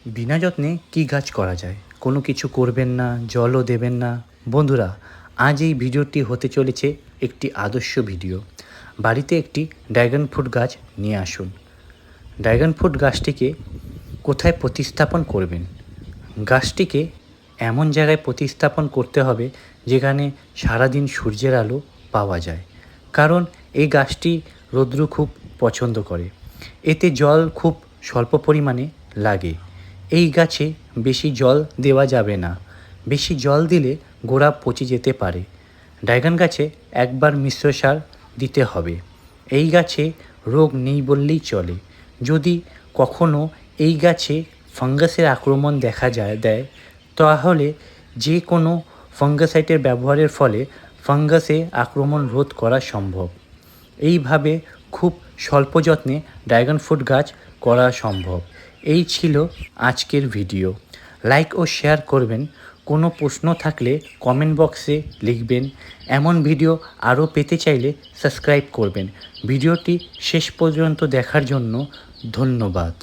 বিনা যত্নে কী গাছ করা যায়? কোনো কিছু করবেন না, জলও দেবেন না। বন্ধুরা, আজ এই ভিডিওটি হতে চলেছে একটি আদর্শ ভিডিও। বাড়িতে একটি ড্র্যাগন ফ্রুট গাছ নিয়ে আসুন। ড্র্যাগন ফ্রুট গাছটিকে কোথায় প্রতিস্থাপন করবেন? গাছটিকে এমন জায়গায় প্রতিস্থাপন করতে হবে যেখানে সারাদিন সূর্যের আলো পাওয়া যায়, কারণ এই গাছটি রৌদ্র খুব পছন্দ করে। এতে জল খুব স্বল্প পরিমাণে লাগে। এই গাছে বেশি জল দেওয়া যাবে না, বেশি জল দিলে গোড়া পচে যেতে পারে। ড্র্যাগন গাছে একবার মিশ্র সার দিতে হবে। এই গাছে রোগ নেই বললেই চলে। যদি কখনো এই গাছে ফাঙ্গাসের আক্রমণ দেখা দেয়, তাহলে যে কোনো ফাঙ্গাসাইডের ব্যবহারের ফলে ফাঙ্গাসে আক্রমণ রোধ করা সম্ভব। এইভাবে খুব স্বল্প যত্নে ড্র্যাগন ফ্রুট গাছ করা সম্ভব। এই ছিল আজকের ভিডিও। লাইক ও শেয়ার করবেন। কোনো প্রশ্ন থাকলে কমেন্ট বক্সে লিখবেন। এমন ভিডিও আরও পেতে চাইলে সাবস্ক্রাইব করবেন। ভিডিওটি শেষ পর্যন্ত দেখার জন্য ধন্যবাদ।